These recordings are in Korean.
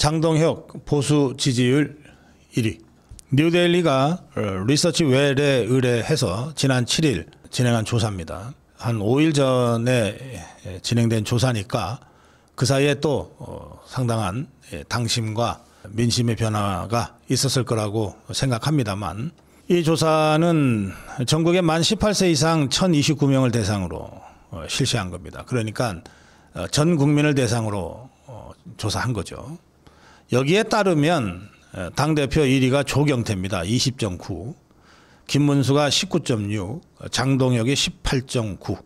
장동혁 보수 지지율 1위. 뉴델리가 리서치 웰에 의뢰해서 지난 7일 진행한 조사입니다. 한 5일 전에 진행된 조사니까 그 사이에 또 상당한 당심과 민심의 변화가 있었을 거라고 생각합니다만, 이 조사는 전국의 만 18세 이상 1029명을 대상으로 실시한 겁니다. 그러니까 전 국민을 대상으로 조사한 거죠. 여기에 따르면 당대표 1위가 조경태입니다. 20.9, 김문수가 19.6, 장동혁이 18.9.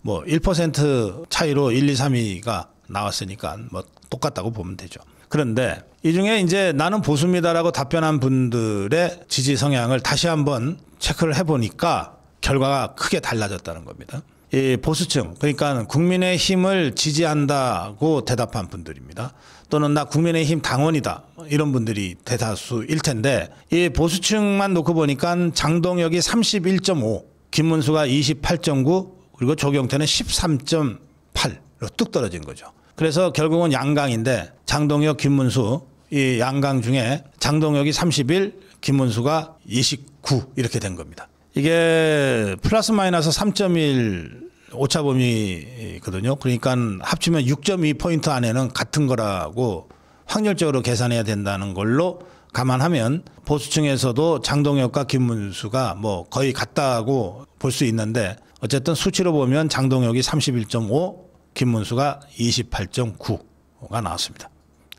뭐 1% 차이로 1, 2, 3위가 나왔으니까 뭐 똑같다고 보면 되죠. 그런데 이 중에 이제 나는 보수입니다라고 답변한 분들의 지지 성향을 다시 한번 체크를 해보니까 결과가 크게 달라졌다는 겁니다. 이 보수층, 그러니까 국민의힘을 지지한다고 대답한 분들입니다. 또는 나 국민의힘 당원이다, 이런 분들이 대다수일 텐데, 이 보수층만 놓고 보니까 장동혁이 31.5, 김문수가 28.9, 그리고 조경태는 13.8로 뚝 떨어진 거죠. 그래서 결국은 양강인데 장동혁, 김문수 이 양강 중에 장동혁이 31, 김문수가 29 이렇게 된 겁니다. 이게 플러스 마이너스 3.1 오차범위거든요. 그러니까 합치면 6.2포인트 안에는 같은 거라고 확률적으로 계산해야 된다는 걸로 감안하면 보수층에서도 장동혁과 김문수가 뭐 거의 같다고 볼 수 있는데, 어쨌든 수치로 보면 장동혁이 31.5, 김문수가 28.9가 나왔습니다.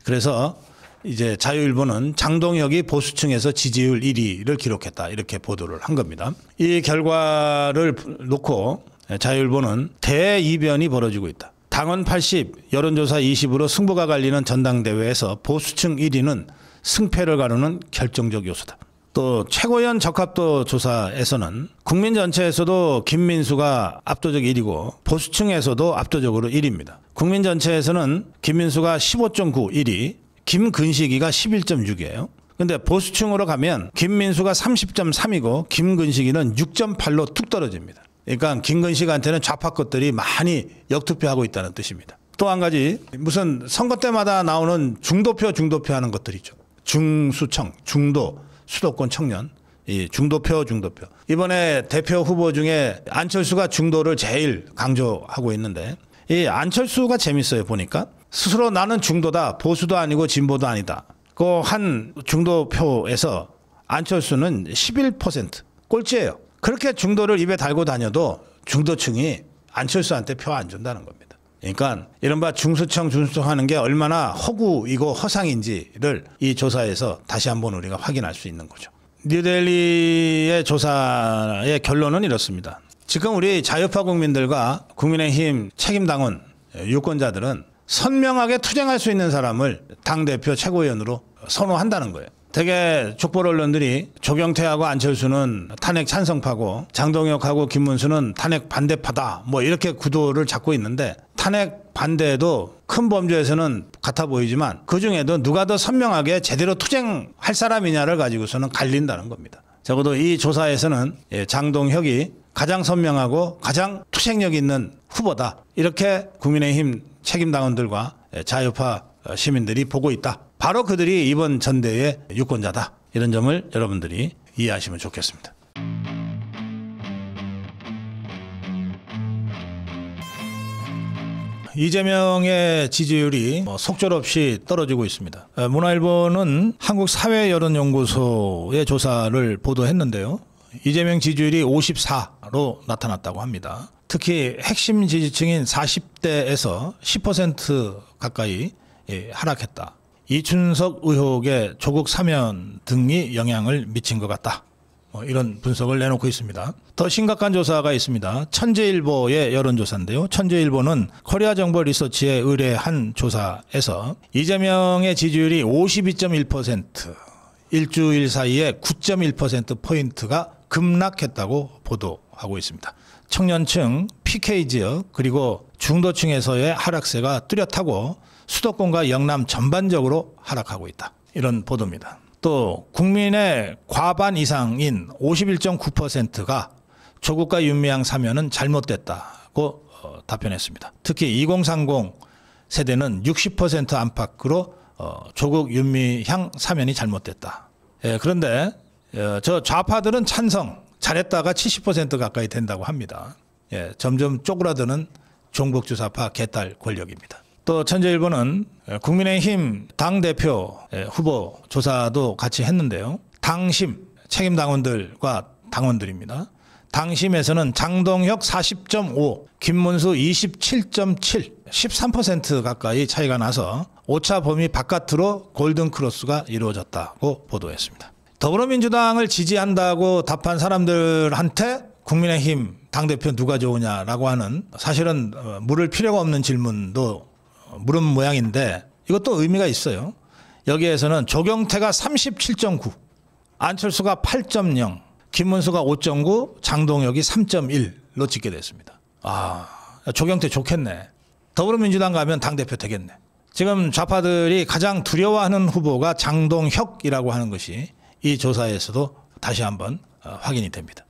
그래서 이제 자유일보는 장동혁이 보수층에서 지지율 1위를 기록했다, 이렇게 보도를 한 겁니다. 이 결과를 놓고 자유일보는 대이변이 벌어지고 있다. 당원 80, 여론조사 20으로 승부가 갈리는 전당대회에서 보수층 1위는 승패를 가르는 결정적 요소다. 또 최고위원 적합도 조사에서는 국민 전체에서도 김민수가 압도적 1위고 보수층에서도 압도적으로 1위입니다. 국민 전체에서는 김민수가 15.9 1위, 김근식이가 11.6이에요. 근데 보수층으로 가면 김민수가 30.3이고 김근식이는 6.8로 툭 떨어집니다. 그러니까 김근식한테는 좌파 것들이 많이 역투표하고 있다는 뜻입니다. 또 한 가지, 무슨 선거 때마다 나오는 중도표 하는 것들이죠. 중수청, 중도, 수도권 청년, 이 중도표. 이번에 대표 후보 중에 안철수가 중도를 제일 강조하고 있는데, 이 안철수가 재밌어요. 보니까 스스로 나는 중도다, 보수도 아니고 진보도 아니다, 그 한 중도표에서 안철수는 11%, 꼴찌예요. 그렇게 중도를 입에 달고 다녀도 중도층이 안철수한테 표 안 준다는 겁니다. 그러니까 이른바 중수청 하는 게 얼마나 허구이고 허상인지를 이 조사에서 다시 한번 우리가 확인할 수 있는 거죠. 뉴델리의 조사의 결론은 이렇습니다. 지금 우리 자유파 국민들과 국민의힘 책임당원 유권자들은 선명하게 투쟁할 수 있는 사람을 당대표 최고위원으로 선호한다는 거예요. 되게 족보 언론들이 조경태하고 안철수는 탄핵 찬성파고 장동혁하고 김문수는 탄핵 반대파다, 뭐 이렇게 구도를 잡고 있는데, 탄핵 반대도 큰 범주에서는 같아 보이지만 그중에도 누가 더 선명하게 제대로 투쟁할 사람이냐를 가지고서는 갈린다는 겁니다. 적어도 이 조사에서는 장동혁이 가장 선명하고 가장 투쟁력 있는 후보다, 이렇게 국민의힘 책임당원들과 자유파 시민들이 보고 있다. 바로 그들이 이번 전대의 유권자다. 이런 점을 여러분들이 이해하시면 좋겠습니다. 이재명의 지지율이 속절없이 떨어지고 있습니다. 문화일보는 한국사회여론연구소의 조사를 보도했는데요. 이재명 지지율이 54로 나타났다고 합니다. 특히 핵심 지지층인 40대에서 10% 가까이 하락했다. 이춘석 의혹의 조국 사면 등이 영향을 미친 것 같다. 이런 분석을 내놓고 있습니다. 더 심각한 조사가 있습니다. 천재일보의 여론조사인데요. 천재일보는 코리아정보 리서치에 의뢰한 조사에서 이재명의 지지율이 52.1%, 일주일 사이에 9.1%포인트가 급락했다고 보도하고 있습니다. 청년층, PK지역, 그리고 중도층에서의 하락세가 뚜렷하고 수도권과 영남 전반적으로 하락하고 있다. 이런 보도입니다. 또 국민의 과반 이상인 51.9%가 조국과 윤미향 사면은 잘못됐다고 답변했습니다. 특히 2030 세대는 60% 안팎으로 조국 윤미향 사면이 잘못됐다. 예, 그런데 저 좌파들은 찬성 잘했다가 70% 가까이 된다고 합니다. 예, 점점 쪼그라드는 종북주사파 개딸 권력입니다. 또 천재일보는 국민의힘 당대표 후보 조사도 같이 했는데요. 당심 책임 당원들과 당원들입니다. 당심에서는 장동혁 40.5, 김문수 27.7, 13% 가까이 차이가 나서 오차 범위 바깥으로 골든크로스가 이루어졌다고 보도했습니다. 더불어민주당을 지지한다고 답한 사람들한테 국민의힘 당대표 누가 좋으냐라고 하는 사실은 물을 필요가 없는 질문도 물은 모양인데 이것도 의미가 있어요. 여기에서는 조경태가 37.9, 안철수가 8.0, 김문수가 5.9, 장동혁이 3.1로 찍게 됐습니다. 아, 조경태 좋겠네. 더불어민주당 가면 당대표 되겠네. 지금 좌파들이 가장 두려워하는 후보가 장동혁이라고 하는 것이 이 조사에서도 다시 한번 확인이 됩니다.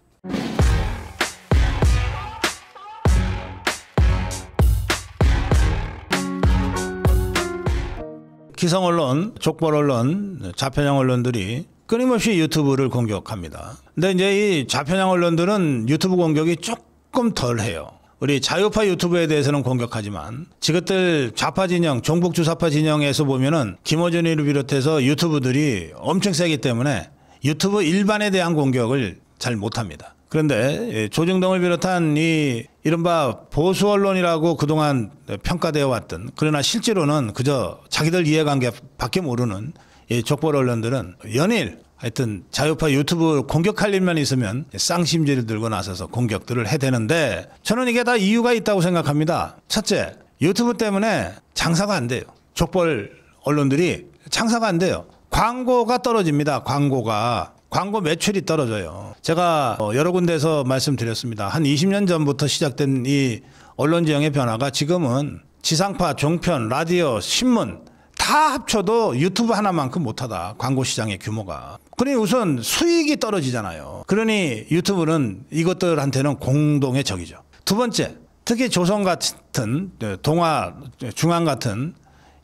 기성 언론, 족벌 언론, 좌편향 언론들이 끊임없이 유튜브를 공격합니다. 근데 이제 이 좌편향 언론들은 유튜브 공격이 조금 덜 해요. 우리 자유파 유튜브에 대해서는 공격하지만 지긋들 좌파 진영, 종북주사파 진영에서 보면은 김어준이를 비롯해서 유튜브들이 엄청 세기 때문에 유튜브 일반에 대한 공격을 잘 못합니다. 그런데 조중동을 비롯한 이 이른바 보수 언론이라고 그동안 평가되어 왔던, 그러나 실제로는 그저 자기들 이해관계밖에 모르는 이 족벌 언론들은 연일 하여튼 자유파 유튜브 공격할 일만 있으면 쌍심지를 들고 나서서 공격들을 해대는데 저는 이게 다 이유가 있다고 생각합니다. 첫째, 유튜브 때문에 장사가 안 돼요. 족벌 언론들이 장사가 안 돼요. 광고가 떨어집니다. 광고 매출이 떨어져요. 제가 여러 군데에서 말씀드렸습니다. 한 20년 전부터 시작된 이 언론 지형의 변화가 지금은 지상파, 종편, 라디오, 신문 다 합쳐도 유튜브 하나만큼 못하다. 광고 시장의 규모가. 그러니 우선 수익이 떨어지잖아요. 그러니 유튜브는 이것들한테는 공동의 적이죠. 두 번째, 특히 조선 같은 동아, 중앙 같은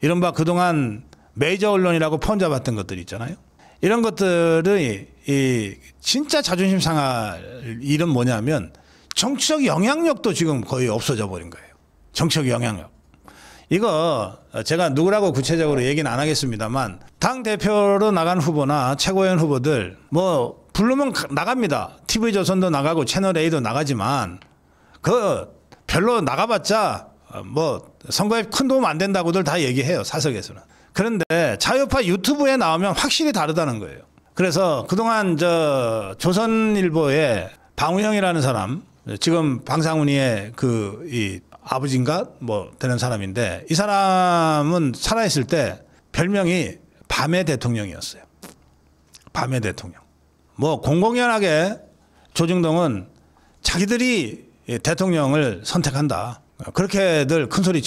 이른바 그동안 메이저 언론이라고 폰잡았던 것들 있잖아요. 이런 것들이 진짜 자존심 상할 일은 뭐냐면 정치적 영향력도 지금 거의 없어져 버린 거예요. 정치적 영향력. 이거 제가 누구라고 구체적으로 얘기는 안 하겠습니다만 당대표로 나간 후보나 최고위원 후보들 뭐 부르면 나갑니다. TV조선도 나가고 채널A도 나가지만 그 별로 나가봤자 뭐 선거에 큰 도움 안 된다고들 다 얘기해요. 사석에서는. 그런데 자유파 유튜브에 나오면 확실히 다르다는 거예요. 그래서 그동안 저 조선일보의 방우영이라는 사람, 지금 방상훈이의 이 아버지인가 뭐 되는 사람인데 이 사람은 살아있을 때 별명이 밤의 대통령이었어요. 밤의 대통령. 뭐 공공연하게 조중동은 자기들이 대통령을 선택한다. 그렇게들 큰 소리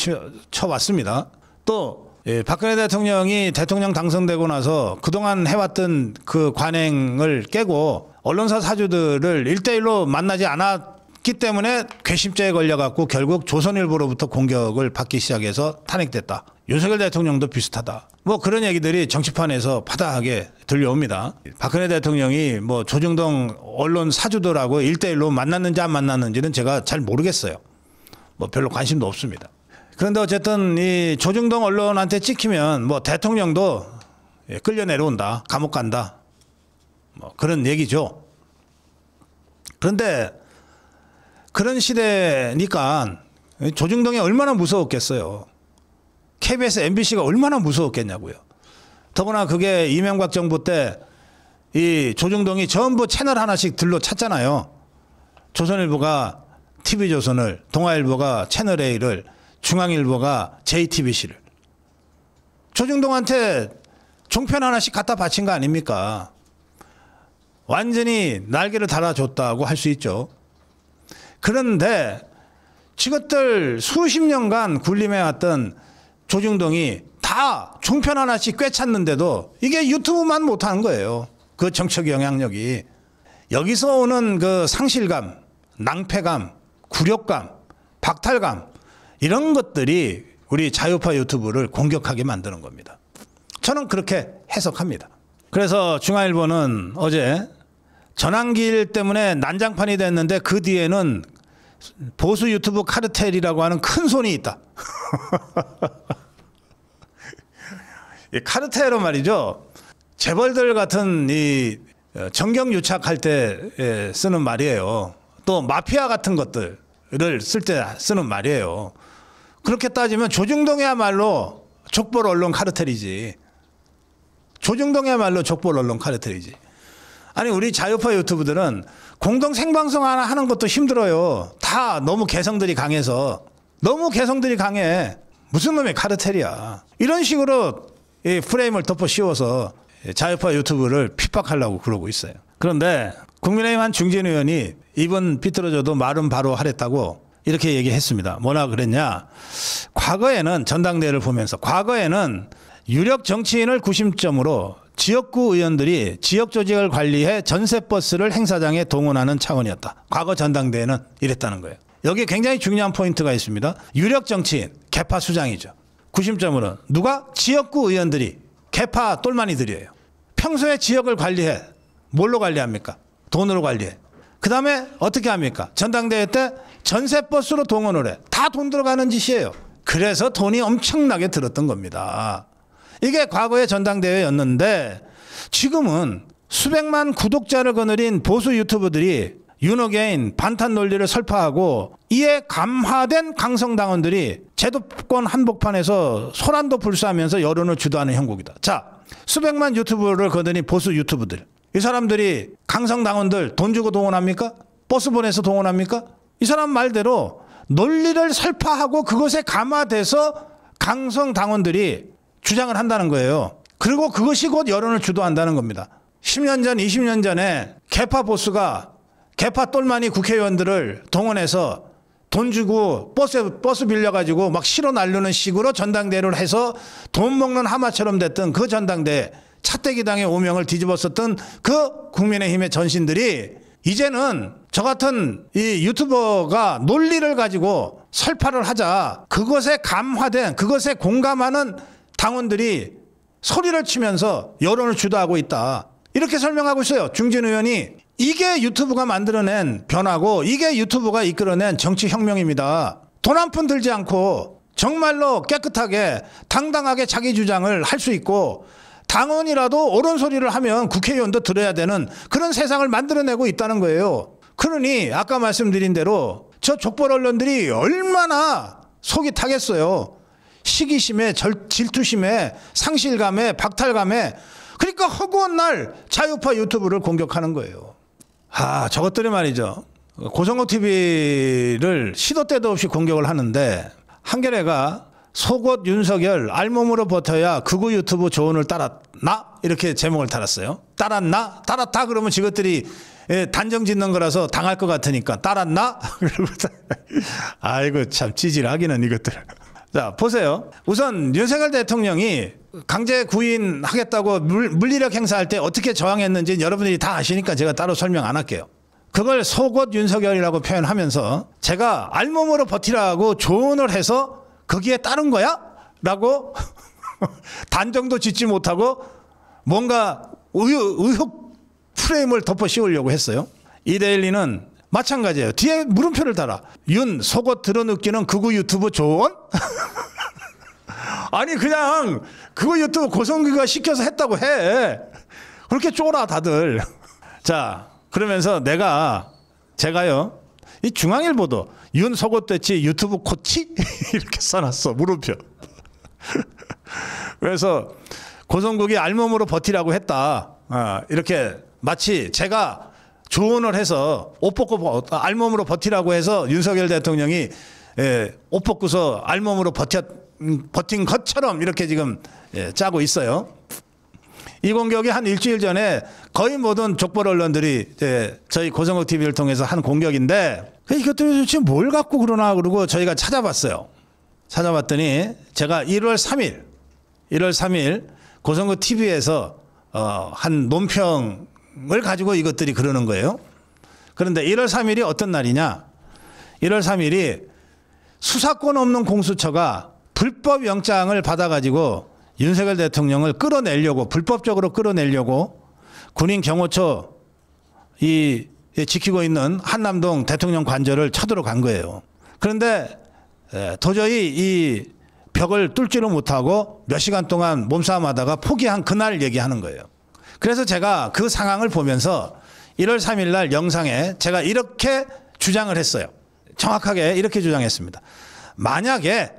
쳐왔습니다. 또 박근혜 대통령이 대통령 당선되고 나서 그동안 해왔던 그 관행을 깨고 언론사 사주들을 1대1로 만나지 않았기 때문에 괘씸죄에 걸려갖고 결국 조선일보로부터 공격을 받기 시작해서 탄핵됐다. 윤석열 대통령도 비슷하다. 뭐 그런 얘기들이 정치판에서 파다하게 들려옵니다. 박근혜 대통령이 뭐 조중동 언론 사주들하고 1대1로 만났는지 안 만났는지는 제가 잘 모르겠어요. 뭐 별로 관심도 없습니다. 그런데 어쨌든 이 조중동 언론한테 찍히면 뭐 대통령도 끌려 내려온다. 감옥 간다. 뭐 그런 얘기죠. 그런데 그런 시대니까 조중동이 얼마나 무서웠겠어요. KBS, MBC가 얼마나 무서웠겠냐고요. 더구나 그게 이명박 정부 때 이 조중동이 전부 채널 하나씩 들러 찼잖아요. 조선일보가 TV조선을, 동아일보가 채널A를, 중앙일보가 JTBC를. 조중동한테 종편 하나씩 갖다 바친 거 아닙니까? 완전히 날개를 달아줬다고 할 수 있죠. 그런데 지것들 수십 년간 군림해왔던 조중동이 다 종편 하나씩 꿰찼는데도 이게 유튜브만 못하는 거예요. 그 정책 영향력이. 여기서 오는 그 상실감, 낭패감, 굴욕감, 박탈감 이런 것들이 우리 자유파 유튜브를 공격하게 만드는 겁니다. 저는 그렇게 해석합니다. 그래서 중앙일보는 어제 전환길 때문에 난장판이 됐는데 그 뒤에는 보수 유튜브 카르텔이라고 하는 큰 손이 있다. 이 카르텔은 말이죠. 재벌들 같은 이 정경유착할 때 쓰는 말이에요. 또 마피아 같은 것들을 쓸 때 쓰는 말이에요. 그렇게 따지면 조중동이야말로 족벌 언론 카르텔이지. 조중동이야말로 족벌 언론 카르텔이지. 아니 우리 자유파 유튜브들은 공동 생방송 하나 하는 것도 힘들어요. 다 너무 개성들이 강해서. 너무 개성들이 강해. 무슨 놈의 카르텔이야. 이런 식으로 이 프레임을 덮어 씌워서 자유파 유튜브를 핍박하려고 그러고 있어요. 그런데 국민의힘 한 중진 의원이 입은 비뚤어져도 말은 바로 하랬다고 이렇게 얘기했습니다. 뭐라 그랬냐. 과거에는 전당대회를 보면서 과거에는 유력 정치인을 구심점으로 지역구 의원들이 지역 조직을 관리해 전세버스를 행사장에 동원하는 차원이었다. 과거 전당대회는 이랬다는 거예요. 여기 굉장히 중요한 포인트가 있습니다. 유력 정치인, 개파 수장이죠. 구심점으로 누가? 지역구 의원들이 개파 똘마니들이에요. 평소에 지역을 관리해. 뭘로 관리합니까? 돈으로 관리해. 그 다음에 어떻게 합니까? 전당대회 때 전세버스로 동원을 해. 다 돈 들어가는 짓이에요. 그래서 돈이 엄청나게 들었던 겁니다. 이게 과거의 전당대회였는데 지금은 수백만 구독자를 거느린 보수 유튜버들이 윤호개인 반탄 논리를 설파하고 이에 감화된 강성당원들이 제도권 한복판에서 소란도 불사하면서 여론을 주도하는 형국이다. 자, 수백만 유튜브를 거느린 보수 유튜브들. 이 사람들이 강성당원들 돈 주고 동원합니까? 버스 보내서 동원합니까? 이 사람 말대로 논리를 설파하고 그것에 감화돼서 강성당원들이 주장을 한다는 거예요. 그리고 그것이 곧 여론을 주도한다는 겁니다. 10년 전, 20년 전에 개파 보스가 개파 똘마니 국회의원들을 동원해서 돈 주고 버스 빌려가지고 막 실어 날르는 식으로 전당대회를 해서 돈 먹는 하마처럼 됐던 그 전당대회, 차떼기당의 오명을 뒤집었었던 그 국민의힘의 전신들이 이제는 저 같은 이 유튜버가 논리를 가지고 설파를 하자 그것에 감화된 그것에 공감하는 당원들이 소리를 치면서 여론을 주도하고 있다. 이렇게 설명하고 있어요. 중진 의원이. 이게 유튜브가 만들어낸 변화고 이게 유튜브가 이끌어낸 정치혁명입니다. 돈 한 푼 들지 않고 정말로 깨끗하게 당당하게 자기 주장을 할 수 있고 당원이라도 옳은 소리를 하면 국회의원도 들어야 되는 그런 세상을 만들어내고 있다는 거예요. 그러니 아까 말씀드린 대로 저 족벌 언론들이 얼마나 속이 타겠어요. 시기심에 질투심에 상실감에 박탈감에. 그러니까 허구한 날 자유파 유튜브를 공격하는 거예요. 저것들이 말이죠. 고성호 TV를 시도 때도 없이 공격을 하는데 한겨레가 속옷 윤석열 알몸으로 버텨야 극우 유튜브 조언을 따랐나? 이렇게 제목을 달았어요. 따랐나? 따랐다 그러면 저것들이 단정 짓는 거라서 당할 것 같으니까 따랐나? 아이고 참 찌질하기는 이것들. 자 보세요. 우선 윤석열 대통령이 강제 구인하겠다고 물리력 행사할 때 어떻게 저항했는지 여러분들이 다 아시니까 제가 따로 설명 안 할게요. 그걸 속옷 윤석열이라고 표현하면서 제가 알몸으로 버티라고 조언을 해서 거기에 따른 거야? 라고 단정도 짓지 못하고 뭔가 의혹 프레임을 덮어 씌우려고 했어요. 이데일리는 마찬가지예요. 뒤에 물음표를 달아. 윤 속옷 드러눕기는 극우 유튜브 조언? 아니 그냥 그거 유튜브 고성규가 시켜서 했다고 해. 그렇게 쫄아 다들. 자 그러면서 제가요 이 중앙일보도 윤 속옷대치 유튜브 코치 이렇게 써놨어 물음표. 그래서 고성국이 알몸으로 버티라고 했다. 이렇게 마치 제가 조언을 해서 옷 벗고 알몸으로 버티라고 해서 윤석열 대통령이 옷 벗고서 알몸으로 버틴 것처럼 이렇게 지금 짜고 있어요. 이 공격이 한 일주일 전에 거의 모든 족벌 언론들이 저희 고성국 TV를 통해서 한 공격인데 이것들이 도대체 뭘 갖고 그러나 그러고 저희가 찾아봤어요. 찾아봤더니 제가 1월 3일 고성국 TV에서 한 논평을 가지고 이것들이 그러는 거예요. 그런데 1월 3일이 어떤 날이냐? 1월 3일이 수사권 없는 공수처가 불법 영장을 받아가지고 윤석열 대통령을 끌어내려고, 불법적으로 끌어내려고 군인 경호처 지키고 있는 한남동 대통령 관저를 쳐들어 간 거예요. 그런데 도저히 이 벽을 뚫지를 못하고 몇 시간 동안 몸싸움하다가 포기한 그날 얘기하는 거예요. 그래서 제가 그 상황을 보면서 1월 3일 날 영상에 제가 이렇게 주장을 했어요. 정확하게 이렇게 주장했습니다. 만약에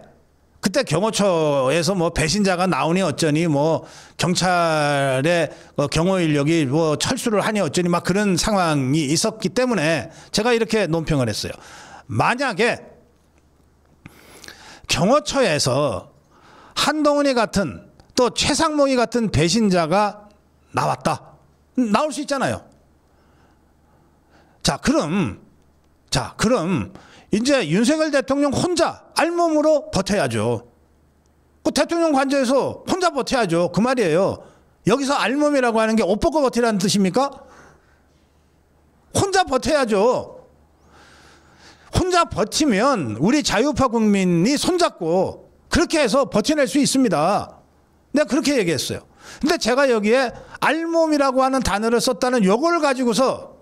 그때 경호처에서 뭐 배신자가 나오니 어쩌니 뭐 경찰의 경호 인력이 뭐 철수를 하니 어쩌니 막 그런 상황이 있었기 때문에 제가 이렇게 논평을 했어요. 만약에 경호처에서 한동훈이 같은 또 최상목이 같은 배신자가 나왔다. 나올 수 있잖아요. 자, 그럼 이제 윤석열 대통령 혼자 알몸으로 버텨야죠. 그 대통령 관저에서 혼자 버텨야죠. 그 말이에요. 여기서 알몸이라고 하는 게 옷 벗고 버티라는 뜻입니까? 혼자 버텨야죠. 혼자 버티면 우리 자유파 국민이 손잡고 그렇게 해서 버텨낼 수 있습니다. 내가 그렇게 얘기했어요. 근데 제가 여기에 알몸이라고 하는 단어를 썼다는 요걸 가지고서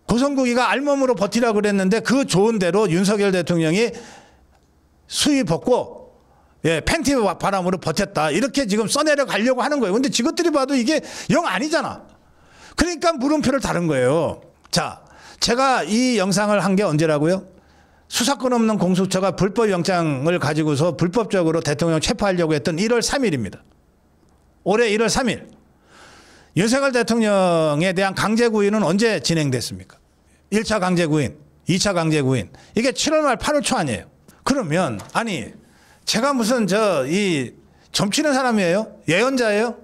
고성국이가 알몸으로 버티라고 그랬는데 그 좋은 대로 윤석열 대통령이 수의 벗고 팬티 바람으로 버텼다. 이렇게 지금 써내려 가려고 하는 거예요. 근데 지것들이 봐도 이게 영 아니잖아. 그러니까 물음표를 다른 거예요. 자, 제가 이 영상을 한 게 언제라고요? 수사권 없는 공수처가 불법영장을 가지고서 불법적으로 대통령 체포하려고 했던 1월 3일입니다. 올해 1월 3일. 윤석열 대통령에 대한 강제구인은 언제 진행됐습니까? 1차 강제구인, 2차 강제구인. 이게 7월 말 8월 초 아니에요. 그러면 아니 제가 무슨 점치는 사람이에요? 예언자예요?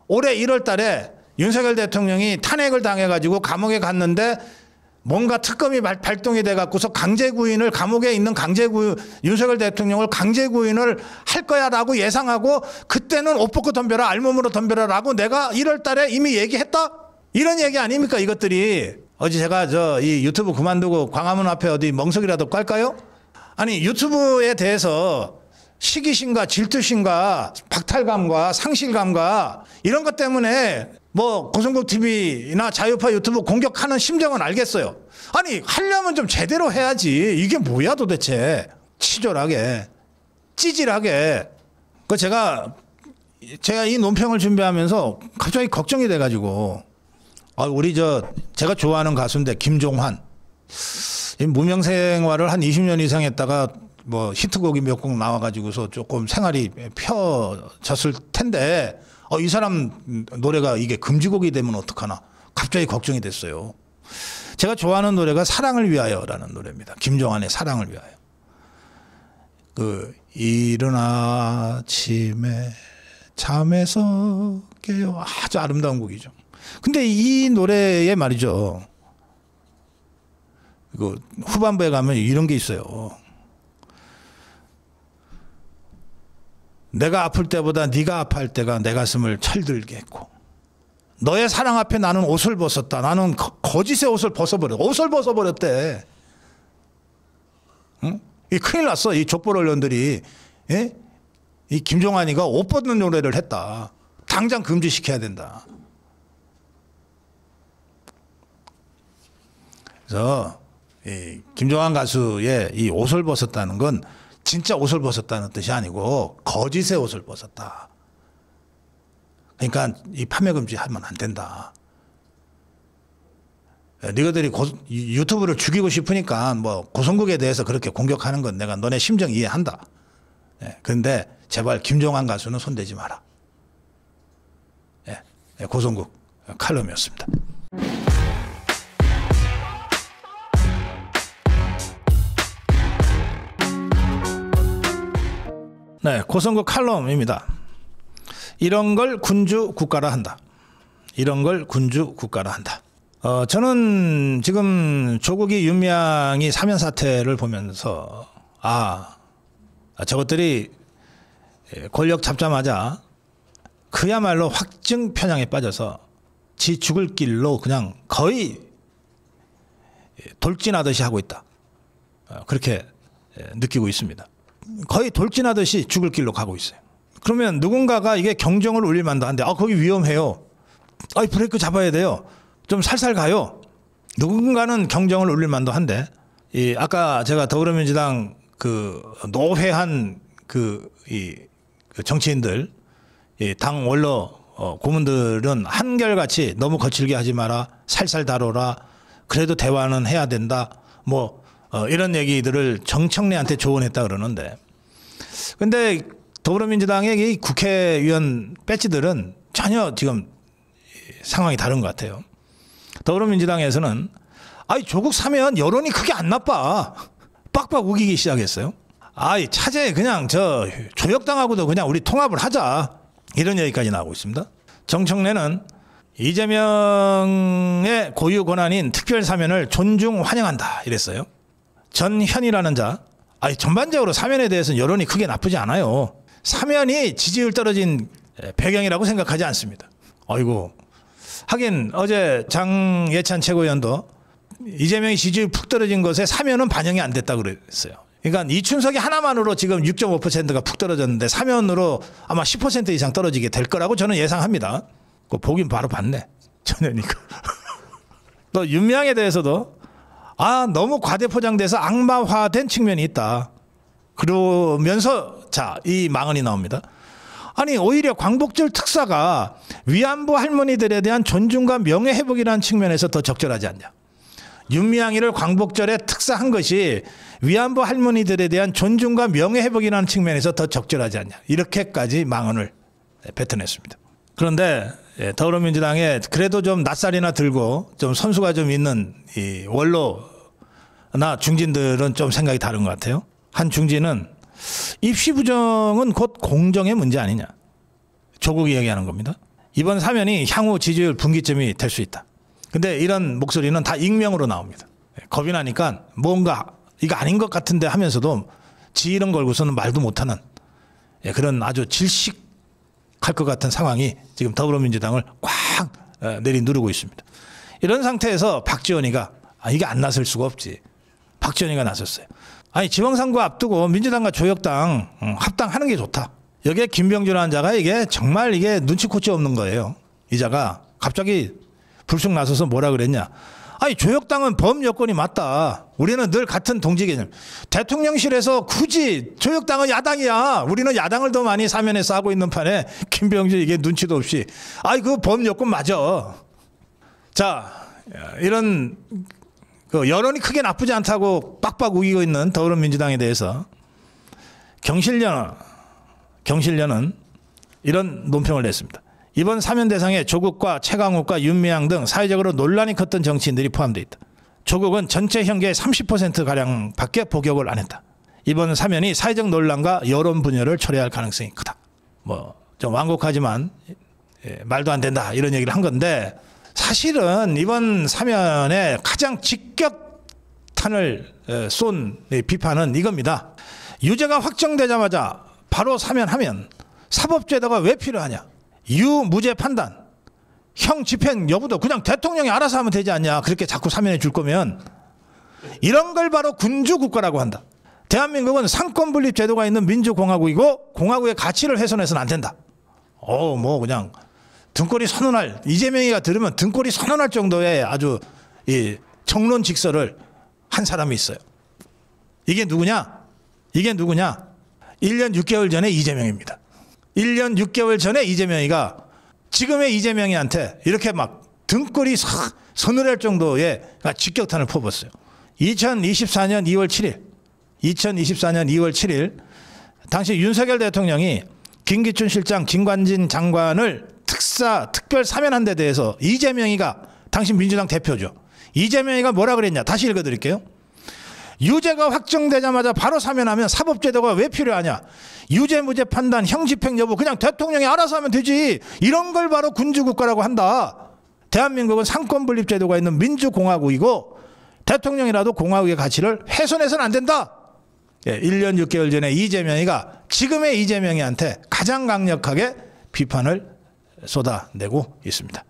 올해 1월 달에 윤석열 대통령이 탄핵을 당해가지고 감옥에 갔는데 뭔가 특검이 발동이 돼갖고서 강제구인을 감옥에 있는 윤석열 대통령을 강제구인을 할 거야라고 예상하고 그때는 옷 벗고 덤벼라 알몸으로 덤벼라라고 내가 1월 달에 이미 얘기했다? 이런 얘기 아닙니까 이것들이. 어제 제가 이 유튜브 그만두고 광화문 앞에 어디 멍석이라도 깔까요? 아니 유튜브에 대해서 시기심과 질투심과 박탈감과 상실감과 이런 것 때문에 뭐 고성국 TV나 자유파 유튜브 공격하는 심정은 알겠어요. 아니 하려면 좀 제대로 해야지. 이게 뭐야 도대체. 치졸하게 찌질하게. 제가 이 논평을 준비하면서 갑자기 걱정이 돼가지고 우리 제가 좋아하는 가수인데 김종환 무명 생활을 한 20년 이상 했다가 뭐 히트곡이 몇 곡 나와가지고서 조금 생활이 펴졌을 텐데 이 사람 노래가 이게 금지곡이 되면 어떡하나 갑자기 걱정이 됐어요. 제가 좋아하는 노래가 사랑을 위하여라는 노래입니다. 김종환의 사랑을 위하여. 이른 아침에 잠에서 깨요. 아주 아름다운 곡이죠. 근데 이 노래에 말이죠. 후반부에 가면 이런 게 있어요. 내가 아플 때보다 네가 아파할 때가 내 가슴을 철들게 했고 너의 사랑 앞에 나는 옷을 벗었다. 나는 거짓의 옷을 벗어버렸다. 옷을 벗어버렸대. 응? 이 큰일 났어. 이 족보 언론들이. 예? 이 김종환이가 옷 벗는 노래를 했다. 당장 금지시켜야 된다. 그래서 이 김종환 가수의 이 옷을 벗었다는 건 진짜 옷을 벗었다는 뜻이 아니고 거짓의 옷을 벗었다. 그러니까 이 판매 금지하면 안 된다. 너희들이 유튜브를 죽이고 싶으니까 뭐 고성국에 대해서 그렇게 공격하는 건 내가 너네 심정 이해한다. 그런데 제발 김종환 가수는 손대지 마라. 고성국 칼럼이었습니다. 네, 고성국 칼럼입니다. 이런 걸 군주 국가라 한다. 이런 걸 군주 국가라 한다. 저는 지금 조국이 윤미향이 사면 사태를 보면서 저것들이 권력 잡자마자 그야말로 확증 편향에 빠져서 지 죽을 길로 그냥 거의 돌진하듯이 하고 있다. 그렇게 느끼고 있습니다. 거의 돌진하듯이 죽을 길로 가고 있어요. 그러면 누군가가 이게 경정을 울릴 만도 한데 거기 위험해요. 브레이크 잡아야 돼요. 좀 살살 가요. 누군가는 경정을 울릴 만도 한데 아까 제가 더불어민주당 그 노회한 그 정치인들 당 원로 고문들은 한결같이 너무 거칠게 하지 마라, 살살 다뤄라, 그래도 대화는 해야 된다, 뭐 이런 얘기들을 정청래한테 조언했다 그러는데, 근데 더불어민주당의 이 국회의원 배지들은 전혀 지금 상황이 다른 것 같아요. 더불어민주당에서는 조국 사면 여론이 크게 안 나빠, 빡빡 우기기 시작했어요. 차제 그냥 조혁당하고도 그냥 우리 통합을 하자, 이런 얘기까지 나오고 있습니다. 정청래는 이재명의 고유 권한인 특별 사면을 존중 환영한다 이랬어요. 전현이라는 자, 전반적으로 사면에 대해서는 여론이 크게 나쁘지 않아요. 사면이 지지율 떨어진 배경이라고 생각하지 않습니다. 하긴 어제 장예찬 최고위원도 이재명이 지지율 푹 떨어진 것에 사면은 반영이 안 됐다고 그랬어요. 그러니까 이춘석이 하나만으로 지금 6.5%가 푹 떨어졌는데 사면으로 아마 10% 이상 떨어지게 될 거라고 저는 예상합니다. 보긴 바로 봤네. 전혀니까. 또 윤미향에 대해서도 너무 과대포장돼서 악마화된 측면이 있다. 그러면서 이 망언이 나옵니다. 오히려 광복절 특사가 위안부 할머니들에 대한 존중과 명예회복이라는 측면에서 더 적절하지 않냐. 윤미향이를 광복절에 특사한 것이 위안부 할머니들에 대한 존중과 명예회복이라는 측면에서 더 적절하지 않냐. 이렇게까지 망언을 뱉어냈습니다. 그런데 더불어민주당에 그래도 좀 낯살이나 들고 좀 선수가 좀 있는 이 원로나 중진들은 좀 생각이 다른 것 같아요. 한 중진은 입시 부정은 곧 공정의 문제 아니냐. 조국이 얘기하는 겁니다. 이번 사면이 향후 지지율 분기점이 될 수 있다. 근데 이런 목소리는 다 익명으로 나옵니다. 겁이 나니까 뭔가 이거 아닌 것 같은데 하면서도 지 이름 걸고서는 말도 못하는 그런 아주 질식할 것 같은 상황이 지금 더불어민주당을 꽉 내리누르고 있습니다. 이런 상태에서 박지원이가 이게 안 나설 수가 없지. 박지원이가 나섰어요. 지방선거 앞두고 민주당과 조혁당 합당하는 게 좋다. 여기에 김병준이라는 자가 이게 정말 이게 눈치코치 없는 거예요. 이 자가 갑자기 불쑥 나서서 뭐라 그랬냐. 조혁당은 범여권이 맞다. 우리는 늘 같은 동지 개념. 대통령실에서 굳이 조혁당은 야당이야. 우리는 야당을 더 많이 사면해서 하고 있는 판에 김병준 이게 눈치도 없이 그 범여권 맞아. 이런 여론이 크게 나쁘지 않다고 빡빡 우기고 있는 더불어민주당에 대해서 경실련은 이런 논평을 냈습니다. 이번 사면 대상에 조국과 최강욱과 윤미향 등 사회적으로 논란이 컸던 정치인들이 포함되어 있다. 조국은 전체 형계의 30%가량밖에 복역을 안 했다. 이번 사면이 사회적 논란과 여론 분열을 초래할 가능성이 크다. 좀 완곡하지만 말도 안 된다 이런 얘기를 한 건데, 사실은 이번 사면에 가장 직격탄을 쏜 비판은 이겁니다. 유죄가 확정되자마자 바로 사면하면 사법제도가 왜 필요하냐. 유무죄 판단, 형 집행 여부도 그냥 대통령이 알아서 하면 되지 않냐. 그렇게 자꾸 사면해 줄 거면. 이런 걸 바로 군주국가라고 한다. 대한민국은 상권분립 제도가 있는 민주공화국이고 공화국의 가치를 훼손해서는 안 된다. 그냥 등골이 선언할, 이재명이가 들으면 등골이 선언할 정도의 아주 이 정론 직설을 한 사람이 있어요. 이게 누구냐? 1년 6개월 전에 이재명입니다. 1년 6개월 전에 이재명이가 지금의 이재명이한테 이렇게 막 등골이 서늘할 정도의 직격탄을 퍼붓었어요. 2024년 2월 7일 당시 윤석열 대통령이 김기춘 실장, 김관진 장관을 특별 사면한 데 대해서 이재명이가 당시 민주당 대표죠. 이재명이가 뭐라 그랬냐. 다시 읽어드릴게요. 유죄가 확정되자마자 바로 사면하면 사법제도가 왜 필요하냐. 유죄 무죄 판단, 형 집행 여부 그냥 대통령이 알아서 하면 되지. 이런 걸 바로 군주국가라고 한다. 대한민국은 상권분립 제도가 있는 민주공화국이고 대통령이라도 공화국의 가치를 훼손해서는 안 된다. 1년 6개월 전에 이재명이가 지금의 이재명이한테 가장 강력하게 비판을 쏟아내고 있습니다.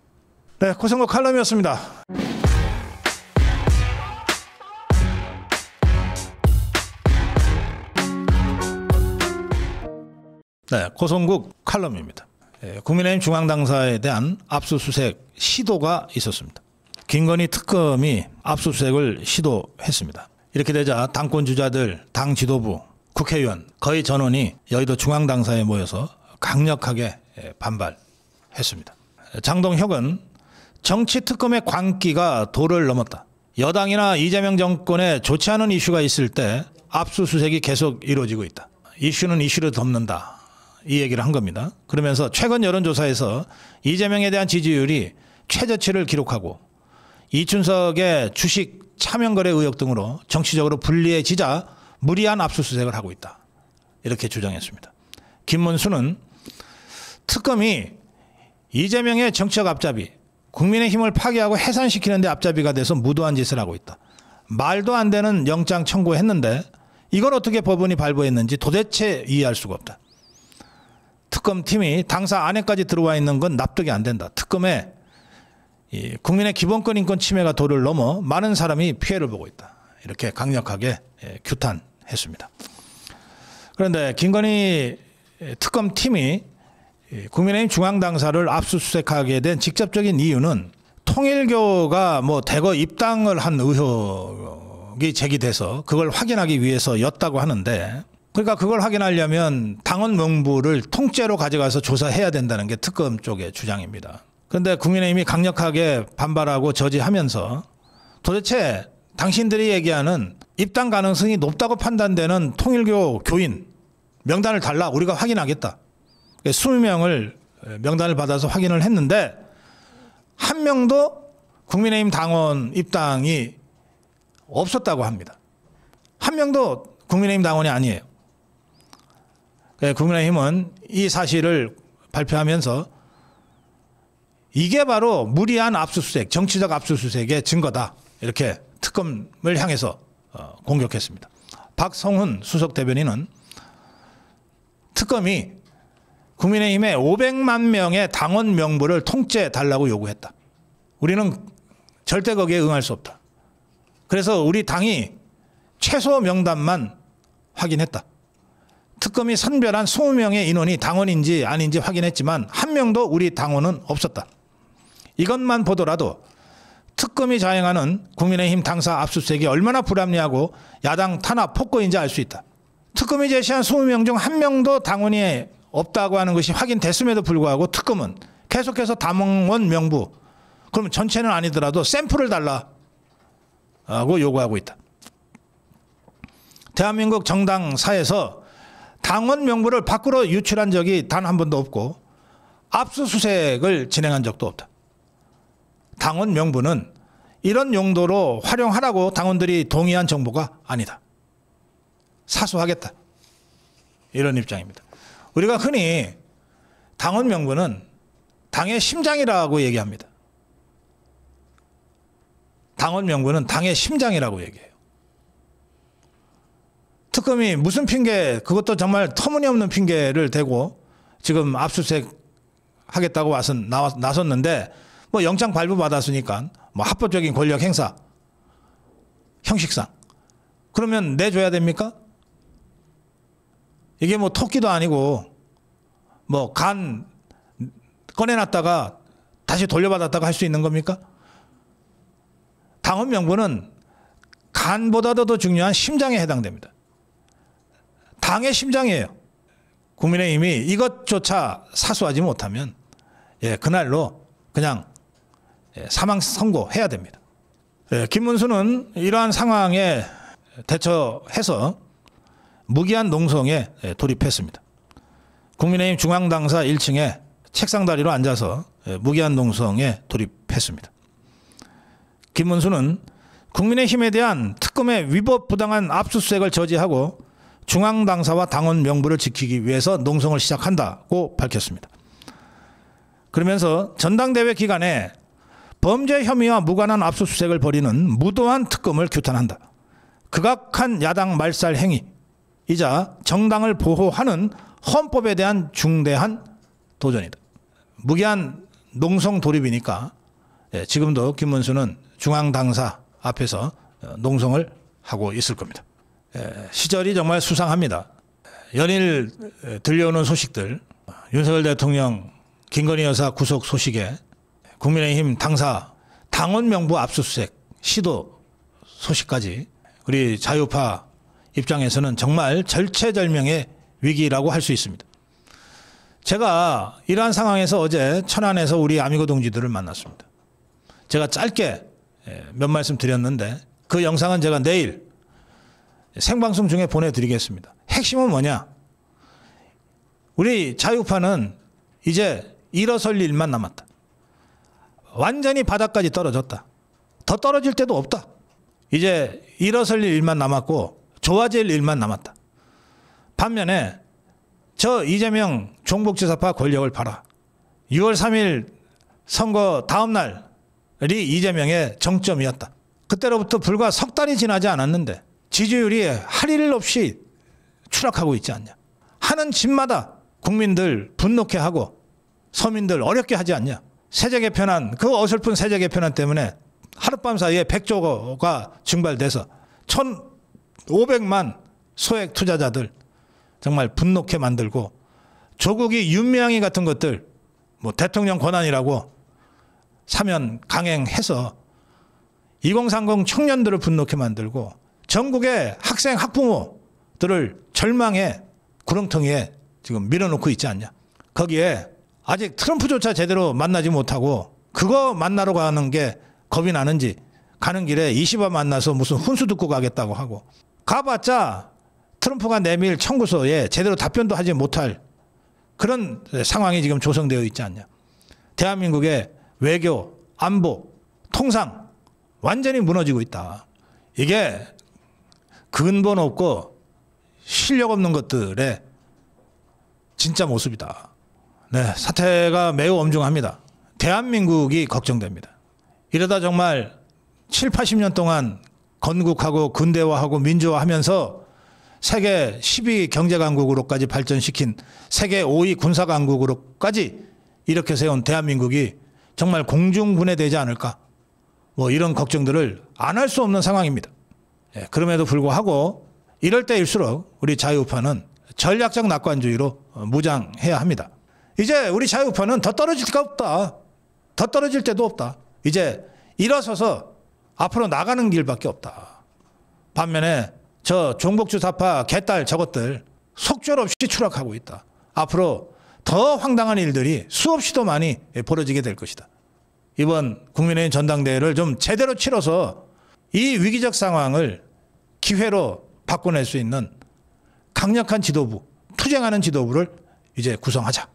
고성국 칼럼이었습니다. 네, 고성국 칼럼입니다. 국민의힘 중앙당사에 대한 압수수색 시도가 있었습니다. 김건희 특검이 압수수색을 시도했습니다. 이렇게 되자 당권 주자들, 당 지도부, 국회의원 거의 전원이 여의도 중앙당사에 모여서 강력하게 반발했습니다. 장동혁은 정치 특검의 광기가 도를 넘었다. 여당이나 이재명 정권에 좋지 않은 이슈가 있을 때 압수수색이 계속 이루어지고 있다. 이슈는 이슈를 덮는다. 이 얘기를 한 겁니다. 그러면서 최근 여론조사에서 이재명에 대한 지지율이 최저치를 기록하고 이춘석의 주식 차명거래 의혹 등으로 정치적으로 불리해지자 무리한 압수수색을 하고 있다. 이렇게 주장했습니다. 김문수는 특검이 이재명의 정치적 앞잡이, 국민의힘을 파괴하고 해산시키는 데 앞잡이가 돼서 무도한 짓을 하고 있다. 말도 안 되는 영장 청구했는데 이걸 어떻게 법원이 발부했는지 도대체 이해할 수가 없다. 특검팀이 당사 안에까지 들어와 있는 건 납득이 안 된다. 특검에 국민의 기본권 인권 침해가 도를 넘어 많은 사람이 피해를 보고 있다. 이렇게 강력하게 규탄했습니다. 그런데 김건희 특검팀이 국민의힘 중앙당사를 압수수색하게 된 직접적인 이유는 통일교가 대거 입당을 한 의혹이 제기돼서 그걸 확인하기 위해서였다고 하는데, 그러니까 그걸 확인하려면 당원 명부를 통째로 가져가서 조사해야 된다는 게 특검 쪽의 주장입니다. 그런데 국민의힘이 강력하게 반발하고 저지하면서 도대체 당신들이 얘기하는 입당 가능성이 높다고 판단되는 통일교 교인 명단을 달라, 우리가 확인하겠다. 20명을 명단을 받아서 확인을 했는데 한 명도 국민의힘 당원 입당이 없었다고 합니다. 한 명도 국민의힘 당원이 아니에요. 국민의힘은 이 사실을 발표하면서 이게 바로 무리한 압수수색, 정치적 압수수색의 증거다. 이렇게 특검을 향해서 공격했습니다. 박성훈 수석 대변인은 특검이 국민의힘에 500만 명의 당원 명부를 통째 달라고 요구했다. 우리는 절대 거기에 응할 수 없다. 그래서 우리 당이 최소 명단만 확인했다. 특검이 선별한 20명의 인원이 당원인지 아닌지 확인했지만 한 명도 우리 당원은 없었다. 이것만 보더라도 특검이 자행하는 국민의힘 당사 압수수색이 얼마나 불합리하고 야당 탄압 폭거인지 알 수 있다. 특검이 제시한 20명 중 한 명도 당원이 없다고 하는 것이 확인됐음에도 불구하고 특검은 계속해서 당원 명부, 그러면 전체는 아니더라도 샘플을 달라고 요구하고 있다. 대한민국 정당사에서 당원 명부를 밖으로 유출한 적이 단 한 번도 없고 압수수색을 진행한 적도 없다. 당원 명부는 이런 용도로 활용하라고 당원들이 동의한 정보가 아니다. 사수하겠다. 이런 입장입니다. 우리가 흔히 당원 명부는 당의 심장이라고 얘기합니다. 당원 명부는 당의 심장이라고 얘기해요. 특검이 무슨 핑계, 그것도 정말 터무니없는 핑계를 대고 지금 압수수색 하겠다고 나섰는데 영장 발부 받았으니까 합법적인 권력 행사, 형식상. 그러면 내줘야 됩니까? 이게 토끼도 아니고 간 꺼내놨다가 다시 돌려받았다가 할 수 있는 겁니까? 당원 명부는 간보다도 더 중요한 심장에 해당됩니다. 당의 심장이에요. 국민의힘이 이것조차 사수하지 못하면 그날로 그냥 사망 선고해야 됩니다. 김문수는 이러한 상황에 대처해서 무기한 농성에 돌입했습니다. 국민의힘 중앙당사 1층에 책상 다리로 앉아서 무기한 농성에 돌입했습니다. 김문수는 국민의힘에 대한 특검의 위법 부당한 압수수색을 저지하고 중앙당사와 당원 명부를 지키기 위해서 농성을 시작한다고 밝혔습니다. 그러면서 전당대회 기간에 범죄 혐의와 무관한 압수수색을 벌이는 무도한 특검을 규탄한다. 극악한 야당 말살 행위이자 정당을 보호하는 헌법에 대한 중대한 도전이다. 무기한 농성 돌입이니까 지금도 김문수는 중앙당사 앞에서 농성을 하고 있을 겁니다. 시절이 정말 수상합니다. 연일 들려오는 소식들, 윤석열 대통령 김건희 여사 구속 소식에 국민의힘 당사 당원 명부 압수수색 시도 소식까지 우리 자유파 입장에서는 정말 절체절명의 위기라고 할 수 있습니다. 제가 이러한 상황에서 어제 천안에서 우리 아미고 동지들을 만났습니다. 제가 짧게 몇 말씀 드렸는데 그 영상은 제가 내일 생방송 중에 보내드리겠습니다. 핵심은 뭐냐? 우리 자유파는 이제 일어설 일만 남았다. 완전히 바닥까지 떨어졌다. 더 떨어질 데도 없다. 이제 일어설 일만 남았고 좋아질 일만 남았다. 반면에 저 이재명 종북지사파 권력을 봐라. 6월 3일 선거 다음 날이 이재명의 정점이었다. 그때로부터 불과 석 달이 지나지 않았는데 지지율이 할 일 없이 추락하고 있지 않냐. 하는 짓마다 국민들 분노케 하고 서민들 어렵게 하지 않냐. 세제 개편안, 그 어설픈 세제 개편안 때문에 하룻밤 사이에 100조가 증발돼서 1,500만 소액 투자자들 정말 분노케 만들고 조국이 윤미향이 같은 것들 뭐 대통령 권한이라고 사면 강행해서 2030 청년들을 분노케 만들고 전국의 학생 학부모들을 절망의 구렁텅이에 지금 밀어놓고 있지 않냐. 거기에 아직 트럼프조차 제대로 만나지 못하고 그거 만나러 가는 게 겁이 나는지 가는 길에 이시바 만나서 무슨 훈수 듣고 가겠다고 하고 가봤자 트럼프가 내밀 청구서에 제대로 답변도 하지 못할 그런 상황이 지금 조성되어 있지 않냐. 대한민국의 외교, 안보, 통상 완전히 무너지고 있다. 이게 근본 없고 실력 없는 것들의 진짜 모습이다. 네, 사태가 매우 엄중합니다. 대한민국이 걱정됩니다. 이러다 정말 7, 80년 동안 건국하고 근대화하고 민주화하면서 세계 10위 경제강국으로까지 발전시킨 세계 5위 군사강국으로까지 이렇게 세운 대한민국이 정말 공중분해되지 않을까. 뭐 이런 걱정들을 안 할 수 없는 상황입니다. 예, 그럼에도 불구하고 이럴 때일수록 우리 자유파는 전략적 낙관주의로 무장해야 합니다. 이제 우리 자유파는 더 떨어질 데가 없다. 더 떨어질 데도 없다. 이제 일어서서 앞으로 나가는 길밖에 없다. 반면에 저 종북주사파 개딸 저것들 속절없이 추락하고 있다. 앞으로 더 황당한 일들이 수없이도 많이 벌어지게 될 것이다. 이번 국민의힘 전당대회를 좀 제대로 치러서 이 위기적 상황을 기회로 바꿔낼 수 있는 강력한 지도부, 투쟁하는 지도부를 이제 구성하자.